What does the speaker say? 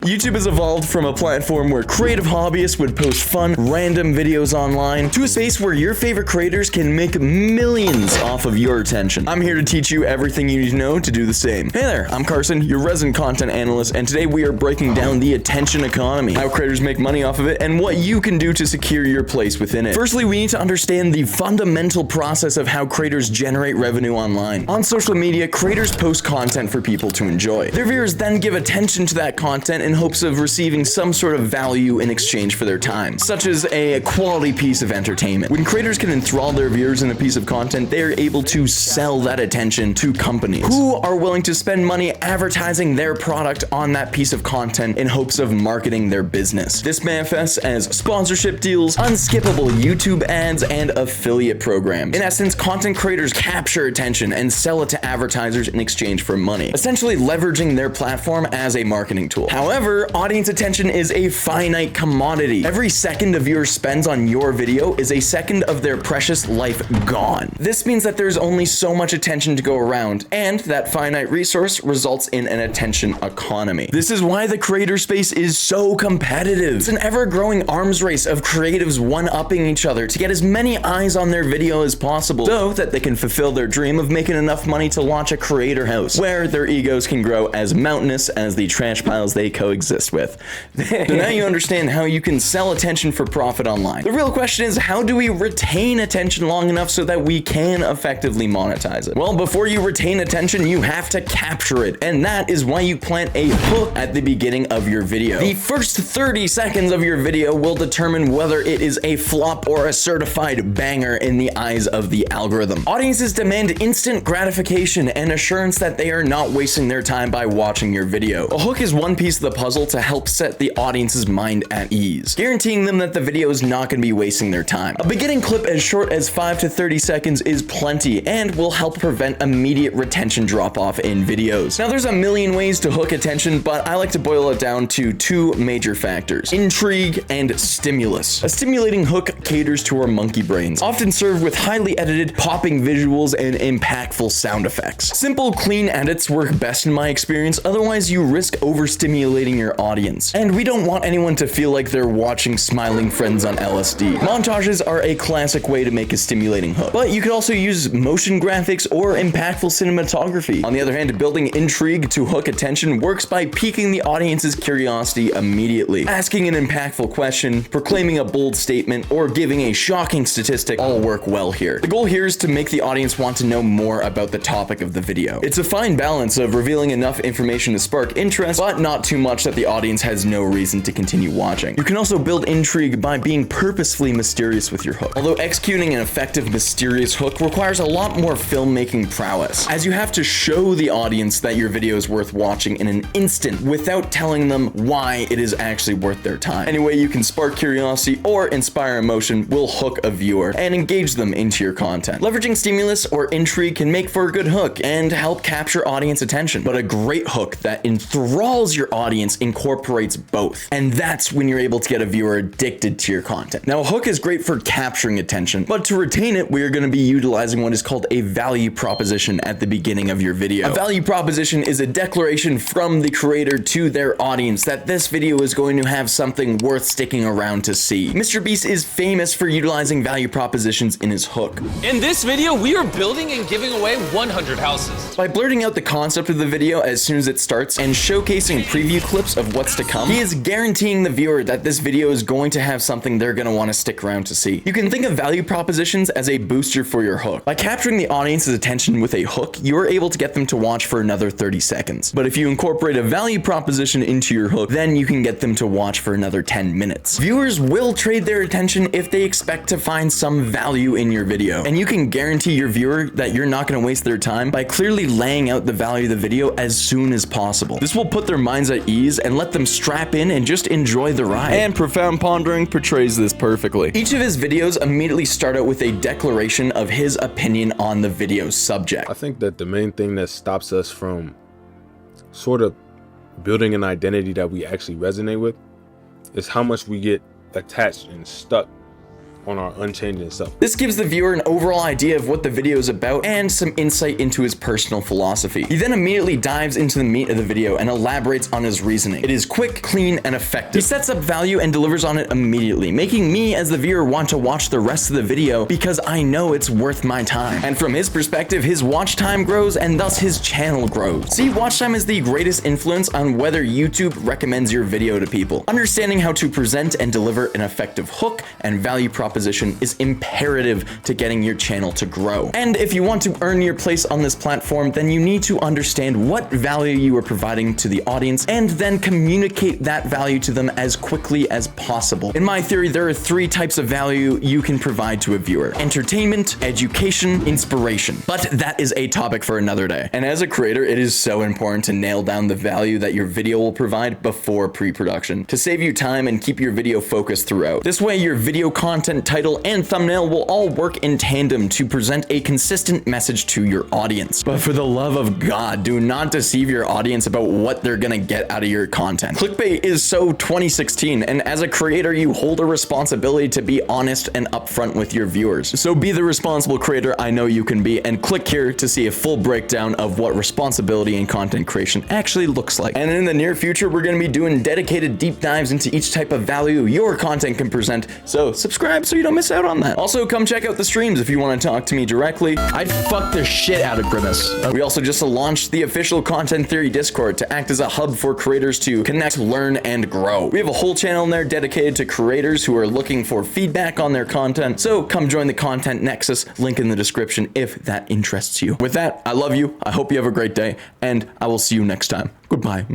YouTube has evolved from a platform where creative hobbyists would post fun, random videos online to a space where your favorite creators can make millions off of your attention. I'm here to teach you everything you need to know to do the same. Hey there, I'm Carson, your resident content analyst, and today we are breaking down the attention economy, how creators make money off of it, and what you can do to secure your place within it. Firstly, we need to understand the fundamental process of how creators generate revenue online. On social media, creators post content for people to enjoy. Their viewers then give attention to that content in hopes of receiving some sort of value in exchange for their time, such as a quality piece of entertainment. When creators can enthrall their viewers in a piece of content, they are able to sell that attention to companies who are willing to spend money advertising their product on that piece of content in hopes of marketing their business. This manifests as sponsorship deals, unskippable YouTube ads, and affiliate programs. In essence, content creators capture attention and sell it to advertisers in exchange for money, essentially leveraging their platform as a marketing tool. However, audience attention is a finite commodity. Every second a viewer spends on your video is a second of their precious life gone. This means that there's only so much attention to go around, and that finite resource results in an attention economy. This is why the creator space is so competitive. It's an ever-growing arms race of creatives one-upping each other to get as many eyes on their video as possible, so that they can fulfill their dream of making enough money to launch a creator house, where their egos can grow as mountainous as the trash piles they coexist with. So now you understand how you can sell attention for profit online. The real question is, how do we retain attention long enough so that we can effectively monetize it? Well, before you retain attention, you have to capture it, and that is why you plant a hook at the beginning of your video. The first 30 seconds of your video will determine whether it is a flop or a certified banger in the eyes of the algorithm. Audiences demand instant gratification and assurance that they are not wasting their time by watching your video. A hook is one piece of the puzzle to help set the audience's mind at ease, guaranteeing them that the video is not going to be wasting their time. A beginning clip as short as 5 to 30 seconds is plenty and will help prevent immediate retention drop-off in videos. Now, there's a million ways to hook attention, but I like to boil it down to two major factors: intrigue and stimulus. A stimulating hook caters to our monkey brains, often served with highly edited, popping visuals and impactful sound effects. Simple, clean edits work best in my experience, otherwise you risk overstimulating your audience. And we don't want anyone to feel like they're watching Smiling Friends on LSD. Montages are a classic way to make a stimulating hook, but you could also use motion graphics or impactful cinematography. On the other hand, building intrigue to hook attention works by piquing the audience's curiosity immediately. Asking an impactful question, proclaiming a bold statement, or giving a shocking statistic all work well here. The goal here is to make the audience want to know more about the topic of the video. It's a fine balance of revealing enough information to spark interest, but not too much that the audience has no reason to continue watching. You can also build intrigue by being purposefully mysterious with your hook. Although executing an effective mysterious hook requires a lot more filmmaking prowess, as you have to show the audience that your video is worth watching in an instant without telling them why it is actually worth their time. Any way you can spark curiosity or inspire emotion will hook a viewer and engage them into your content. Leveraging stimulus or intrigue can make for a good hook and help capture audience attention, but a great hook that enthralls your audience incorporates both, and that's when you're able to get a viewer addicted to your content. Now, a hook is great for capturing attention, but to retain it, we are going to be utilizing what is called a value proposition at the beginning of your video. A value proposition is a declaration from the creator to their audience that this video is going to have something worth sticking around to see. Mr.Beast is famous for utilizing value propositions in his hook. In this video, we are building and giving away 100 houses. By blurting out the concept of the video as soon as it starts and showcasing preview clips of what's to come, he is guaranteeing the viewer that this video is going to have something they're going to want to stick around to see. You can think of value propositions as a booster for your hook. By capturing the audience's attention with a hook, you are able to get them to watch for another 30 seconds. But if you incorporate a value proposition into your hook, then you can get them to watch for another 10 minutes. Viewers will trade their attention if they expect to find some value in your video, and you can guarantee your viewer that you're not going to waste their time by clearly laying out the value of the video as soon as possible. This will put their minds at ease and let them strap in and just enjoy the ride. And Profound Pondering portrays this perfectly. Each of his videos immediately start out with a declaration of his opinion on the video's subject. I think that the main thing that stops us from sort of building an identity that we actually resonate with is how much we get attached and stuck on our unchanging self. This gives the viewer an overall idea of what the video is about and some insight into his personal philosophy. He then immediately dives into the meat of the video and elaborates on his reasoning. It is quick, clean, and effective. He sets up value and delivers on it immediately, making me as the viewer want to watch the rest of the video because I know it's worth my time. And from his perspective, his watch time grows and thus his channel grows. See, watch time is the greatest influence on whether YouTube recommends your video to people. Understanding how to present and deliver an effective hook and value proposition is imperative to getting your channel to grow. And if you want to earn your place on this platform, then you need to understand what value you are providing to the audience and then communicate that value to them as quickly as possible. In my theory, there are 3 types of value you can provide to a viewer: entertainment, education, inspiration. But that is a topic for another day. And as a creator, it is so important to nail down the value that your video will provide before pre-production to save you time and keep your video focused throughout. This way, your video content, title, and thumbnail will all work in tandem to present a consistent message to your audience. But for the love of God, do not deceive your audience about what they're gonna get out of your content. Clickbait is so 2016, and as a creator, you hold a responsibility to be honest and upfront with your viewers. So be the responsible creator I know you can be, and click here to see a full breakdown of what responsibility in content creation actually looks like. And in the near future, we're gonna be doing dedicated deep dives into each type of value your content can present, so subscribe so you don't miss out on that. Also, come check out the streams if you want to talk to me directly. I'd fuck the shit out of Grimace. We also just launched the official Content Theory Discord to act as a hub for creators to connect, learn, and grow. We have a whole channel in there dedicated to creators who are looking for feedback on their content, so come join the Content Nexus, link in the description if that interests you. With that, I love you, I hope you have a great day, and I will see you next time. Goodbye.